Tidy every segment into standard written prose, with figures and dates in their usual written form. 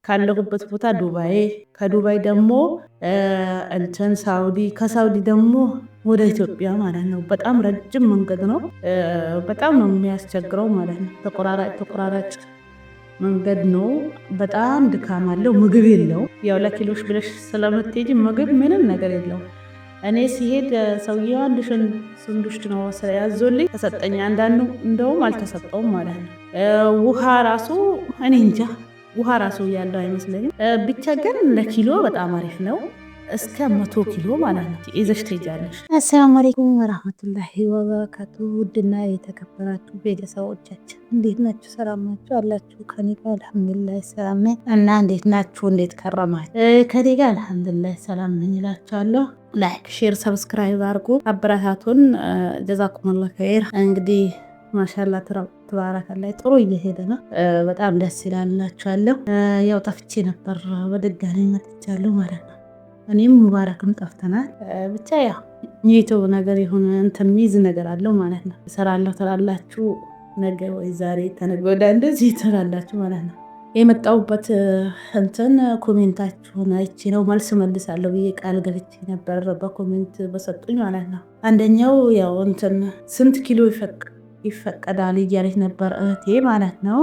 ካለሁበት ቦታ ዱባይ፣ ከዱባይ ደግሞ እንትን ሳውዲ፣ ከሳውዲ ደግሞ ወደ ኢትዮጵያ ማለት ነው። በጣም ረጅም መንገድ ነው። በጣም ነው የሚያስቸግረው ማለት ነው። ተቆራራጭ መንገድ ነው። በጣም ድካም አለው። ምግብ የለው። ያው ለኪሎሽ ብለሽ ስለምትሄጂ ምግብ ምንም ነገር የለው። እኔ ሲሄድ ሰውየው አንድ ስንዱሽት ነው ያዞልኝ ተሰጠኝ። አንዳንዱ እንደውም አልተሰጠውም ማለት ነው። ውሃ ራሱ እኔ እንጃ ውሃ ራሱ ያለው አይመስለኝም። ብቻ ግን ለኪሎ በጣም አሪፍ ነው። እስከ 100 ኪሎ ማለት ነው ይዘሽ ትሄጃለሽ። አሰላሙ አለይኩም ወራህመቱላሂ ወበረካቱ። ውድና የተከበራችሁ ቤተሰቦቻችን እንዴት ናችሁ? ሰላም ናችሁ አላችሁ? ከኔ ጋር አልሐምዱሊላህ ሰላም ነኝ። እና እንዴት ናችሁ? እንዴት ከረማችሁ? ከኔ ጋር አልሐምዱሊላህ ሰላም ነኝ እላችኋለሁ። ላይክ፣ ሼር፣ ሰብስክራይብ አድርጉ አበረታቱን። ጀዛኩሙላህ ኸይር። እንግዲህ ማሻአላ ተባረከላህ ጥሩ እየሄደ ነው። በጣም ደስ ይላልላችኋለሁ። ያው ጠፍቼ ነበር በድጋሚ መጥቻለሁ ማለት ነው። እኔም ሙባረክም ጠፍተናል። ብቻ ያው ዩቲዩብ ነገር ይሁን እንትን ሚዝ ነገር አለው ማለት ነው። እሰራለሁ ትላላችሁ ነገ ወይ ዛሬ ተነገ ወዲያ እንደዚህ ትላላችሁ ማለት ነው። የመጣሁበት እንትን ኮሜንታችሁን አይቼ ነው መልስ መልሳለሁ ብዬ ቃል ገብቼ ነበር በኮሜንት በሰጡኝ ማለት ነው። አንደኛው ያው እንትን ስንት ኪሎ ይፈቀዳል እያለች ነበር እህቴ ማለት ነው።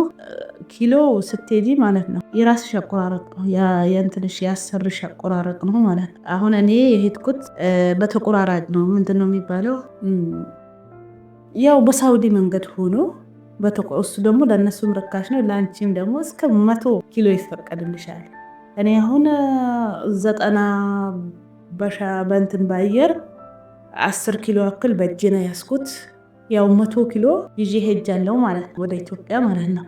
ኪሎ ስትሄጂ ማለት ነው የራስሽ አቆራረጥ ነው፣ የእንትንሽ ያሰርሽ አቆራረጥ ነው ማለት ነው። አሁን እኔ የሄድኩት በተቆራራጭ ነው። ምንድን ነው የሚባለው? ያው በሳውዲ መንገድ ሆኖ እሱ ደግሞ ለእነሱም ርካሽ ነው፣ ለአንቺም ደግሞ እስከ 100 ኪሎ ይፈቀድልሻል። እኔ አሁን 90 በእንትን ባየር 10 ኪሎ ያክል በእጄ ነው ያስኩት። ያው 100 ኪሎ ይዤ ሄጃለሁ ማለት ነው ወደ ኢትዮጵያ ማለት ነው።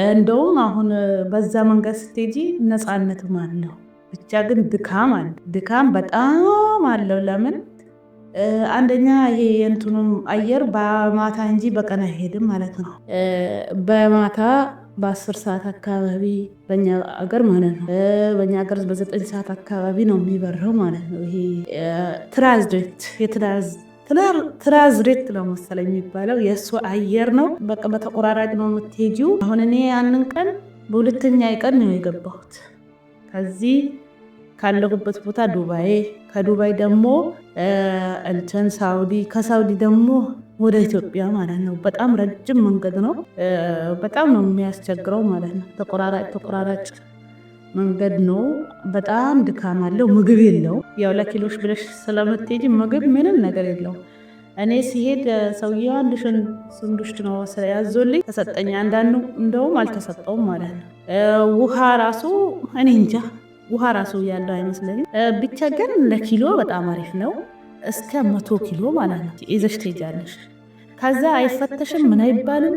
እንደውም አሁን በዛ መንገድ ስትሄጂ ነፃነትም አለው። ብቻ ግን ድካም በጣም አለው። ለምን? አንደኛ ይሄ የእንትኑም አየር በማታ እንጂ በቀን አይሄድም ማለት ነው። በማታ በ10 ሰዓት አካባቢ በእኛ አገር ማለት ነው። በእኛ አገር በ9 ሰዓት አካባቢ ነው የሚበረው ማለት ነው። ይሄ ትራዝሬት ነው መሰለኝ የሚባለው የእሱ አየር ነው። በቃ በተቆራራጭ ነው የምትሄጂው። አሁን እኔ ያንን ቀን በሁለተኛ ቀን ነው የገባሁት። ከዚህ ካለሁበት ቦታ ዱባይ፣ ከዱባይ ደግሞ እንትን ሳውዲ፣ ከሳውዲ ደግሞ ወደ ኢትዮጵያ ማለት ነው። በጣም ረጅም መንገድ ነው። በጣም ነው የሚያስቸግረው ማለት ነው። ተቆራራጭ መንገድ ነው። በጣም ድካም አለው። ምግብ የለው። ያው ለኪሎሽ ብለሽ ስለምትሄጂ ምግብ ምንም ነገር የለው። እኔ ሲሄድ ሰውየው አንድ ስንዱሽት ነው ያዞልኝ ተሰጠኝ። አንዳንዱ እንደውም አልተሰጠውም ማለት ነው። ውሃ ራሱ እኔ እንጃ ውሃ ራሱ ያለው አይመስለኝም። ብቻ ግን ለኪሎ በጣም አሪፍ ነው። እስከ 100 ኪሎ ማለት ነው ይዘሽ ትሄጃለሽ። ከዛ አይፈተሽም፣ ምን አይባልም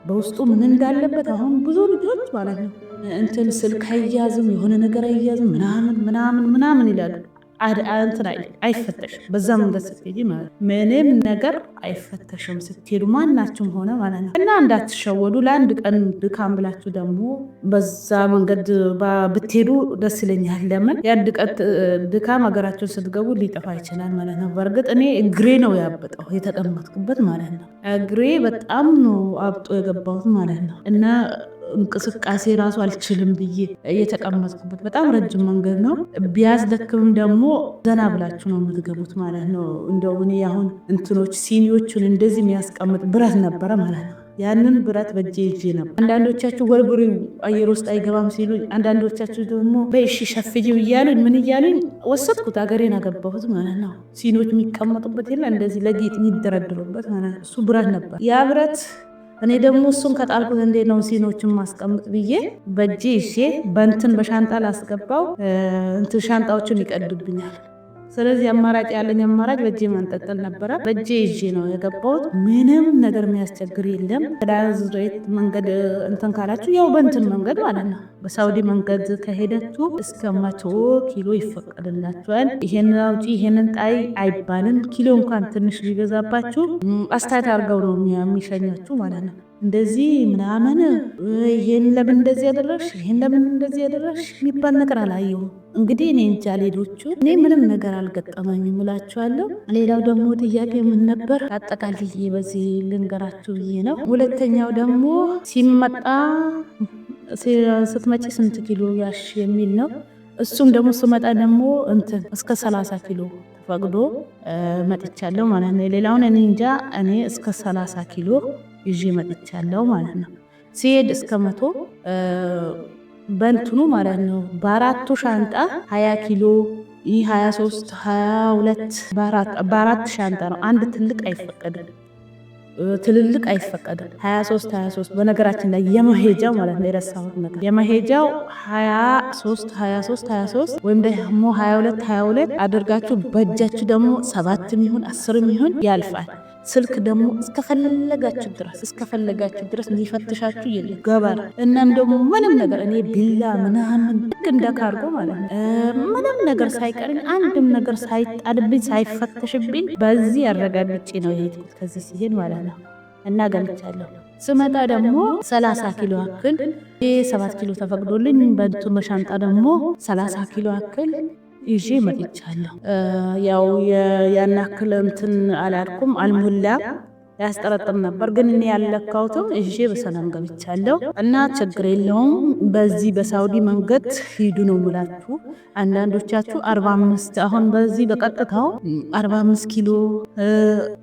በውስጡ ምን እንዳለበት። አሁን ብዙ ልጆች ማለት ነው እንትን ስልክ አይያዝም፣ የሆነ ነገር አይያዝም ምናምን ይላሉ። እንትን አይፈተሽም። በዛ መንገድ ስትሄጂ ማለት ምንም ነገር አይፈተሽም ስትሄዱ ማናችሁም ሆነ ማለት ነው። እና እንዳትሸወዱ። ለአንድ ቀን ድካም ብላችሁ ደግሞ በዛ መንገድ ብትሄዱ ደስ ይለኛል። ለምን? የአንድ ቀን ድካም ሀገራችሁን ስትገቡ ሊጠፋ ይችላል ማለት ነው። በእርግጥ እኔ እግሬ ነው ያበጠው የተቀመጥኩበት ማለት ነው። እግሬ በጣም ነው አብጦ የገባሁት ማለት ነው። እና እንቅስቃሴ ራሱ አልችልም ብዬ እየተቀመጥኩበት በጣም ረጅም መንገድ ነው። ቢያስደክምም ደግሞ ዘና ብላችሁ ነው የምትገቡት ማለት ነው። እንደው እኔ አሁን እንትኖች ሲኒዎቹን እንደዚህ የሚያስቀምጥ ብረት ነበረ ማለት ነው። ያንን ብረት በእጄ ይዤ ነበር። አንዳንዶቻችሁ ወርውሪው አየር ውስጥ አይገባም ሲሉ፣ አንዳንዶቻችሁ ደግሞ በእሺ ሸፍጂው እያሉኝ ምን እያሉኝ ወሰድኩት። ሀገሬን አገባሁት ማለት ነው። ሲኒዎች የሚቀመጡበት የለ እንደዚህ ለጌጥ የሚደረድሩበት ማለት ነው። እሱ ብረት ነበር። ያ ብረት እኔ ደግሞ እሱን ከጣልኩት እንዴት ነው ሲኖችን ማስቀምጥ ብዬ በእጄ ይዤ በእንትን በሻንጣ ላስገባው እንትን ሻንጣዎችን ይቀድብኛል። ስለዚህ አማራጭ ያለኝ አማራጭ በእጄ ማንጠልጠል ነበረ። በእጄ ይዤ ነው የገባሁት። ምንም ነገር የሚያስቸግር የለም። ትራንዚት መንገድ እንትን ካላችሁ ያው በእንትን መንገድ ማለት ነው በሳውዲ መንገድ ከሄዳችሁ እስከ 100 ኪሎ ይፈቀድላችኋል። ይሄንን አውጪ ይሄንን ጣይ አይባልም። ኪሎ እንኳን ትንሽ ቢበዛባችሁ አስተያየት አድርገው ነው የሚሸኛችሁ ማለት ነው። እንደዚህ ምናምን ይሄን ለምን እንደዚህ ያደረግሽ ይሄን ለምን እንደዚህ ያደረግሽ የሚባል ነገር አላየሁም። እንግዲህ እኔ እንጃ ሌሎቹ እኔ ምንም ነገር አልገጠመኝም እላችኋለሁ። ሌላው ደግሞ ጥያቄ ምን ነበር አጠቃልዬ በዚህ ልንገራችሁ ብዬ ነው። ሁለተኛው ደግሞ ሲመጣ ስትመጪ ስንት ኪሎ ያሽ የሚል ነው። እሱም ደግሞ ስመጣ ደግሞ እንትን እስከ 30 ኪሎ ተፈቅዶ መጥቻለሁ ማለት ነው። ሌላውን እኔ እንጃ፣ እኔ እስከ 30 ኪሎ ይዤ መጥቻለሁ ማለት ነው። ሲሄድ እስከ 100 በእንትኑ ማለት ነው። በአራቱ ሻንጣ 20 ኪሎ፣ ይህ 23 22 በአራት ሻንጣ ነው። አንድ ትልቅ አይፈቀድም፣ ትልልቅ አይፈቀድም። 23 በነገራችን ላይ የመሄጃው ማለት ነው። የረሳሁት ነገር የመሄጃው 23 ወይም ደግሞ 22 አድርጋችሁ በእጃችሁ ደግሞ 7 ይሁን 10 ይሁን ያልፋል። ስልክ ደግሞ እስከፈለጋችሁ ድረስ ሊፈትሻችሁ ይገባል። እናም ደግሞ ምንም ነገር እኔ ቢላ ምናምን ልክ እንደ ካርጎ ማለት ነው ምንም ነገር ሳይቀርኝ አንድም ነገር ሳይጣልብኝ ሳይፈተሽብኝ በዚህ አረጋግጬ ነው የሄድኩት ከዚህ ሲሄድ ማለት ነው። እና ገብቻለሁ። ስመጣ ደግሞ 30 ኪሎ አክል 7 ኪሎ ተፈቅዶልኝ በእንትን በሻንጣ ደግሞ 30 ኪሎ አክል ይዤ መጥቻለሁ። ያው ያን አክል እንትን አላልኩም፣ አልሞላ ያስጠረጥር ነበር፣ ግን እኔ ያለካውትም ይዤ በሰላም ገብቻለሁ። እና ችግር የለውም። በዚህ በሳውዲ መንገድ ሂዱ ነው ሙላችሁ። አንዳንዶቻችሁ 45 አሁን በዚህ በቀጥታው 45 ኪሎ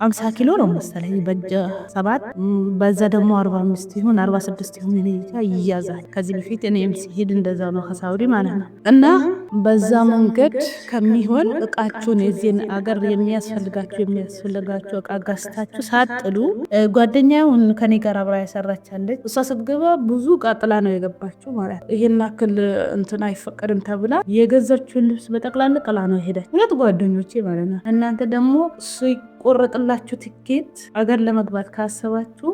50 ኪሎ ነው መሰለኝ በእጀ 7 በዛ ደግሞ 45 ይሁን 46 ይሁን እኔ ይያዛል። ከዚህ በፊት እኔም ሲሄድ እንደዛ ነው ከሳውዲ ማለት ነው። እና በዛ መንገድ ከሚሆን እቃችሁን የዚህን አገር የሚያስፈልጋችሁ እቃ ገዝታችሁ ሳጥሉ ጓደኛውን ከኔ ጋር አብራ ያሰራቻለች። እሷ ስትገባ ብዙ እቃ ጥላ ነው የገባችው ማለት ነው። ይሄን አክል እንትን አይፈቀድም ተብላ የገዛችውን ልብስ በጠቅላላ ጥላ ነው ሄደች። ሁለት ጓደኞቼ ማለት ነው። እናንተ ደግሞ ቆረጥላችሁ ትኬት አገር ለመግባት ካሰባችሁ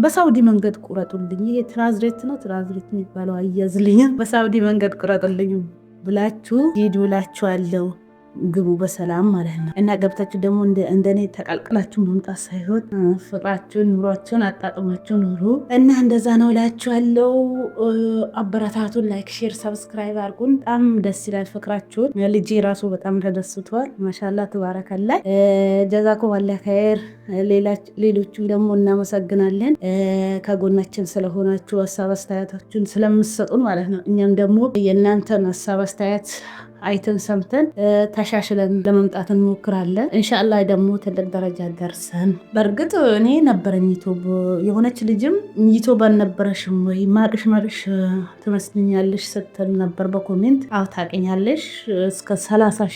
በሳውዲ መንገድ ቁረጡልኝ። ይሄ ትራንዝሌት ነው የሚባለው አያዝልኝ። በሳውዲ መንገድ ቁረጡልኝ ብላችሁ ሂዱ እላችኋለሁ። ግቡ በሰላም ማለት ነው። እና ገብታችሁ ደግሞ እንደኔ ተቀልቅላችሁ መምጣት ሳይሆን ፍቅራችሁን ኑሯችሁን አጣጥማችሁ ኑሩ። እና እንደዛ ነው እላችኋለሁ። አበረታቱን። ላይክ፣ ሼር፣ ሰብስክራይብ አድርጉን። በጣም ደስ ይላል ፍቅራችሁን። ልጄ ራሱ በጣም ተደስቷል። ማሻላ ተባረከላ። ጀዛኩም አላህ ኸይር። ሌሎችም ደግሞ እናመሰግናለን ከጎናችን ስለሆናችሁ ሀሳብ አስተያየታችሁን ስለምትሰጡን ማለት ነው። እኛም ደግሞ የእናንተን ሀሳብ አስተያየት አይተን ሰምተን ተሻሽለን ለመምጣት እንሞክራለን። ኢንሻአላህ ደግሞ ትልቅ ደረጃ ደርሰን በእርግጥ እኔ ነበረኝ ዩቲዩብ የሆነች ልጅም ዩቲዩብ አልነበረሽም ወይ ማቅሽ ትመስልኛለሽ ስትል ነበር በኮሜንት። አዎ ታውቂኛለሽ እስከ 30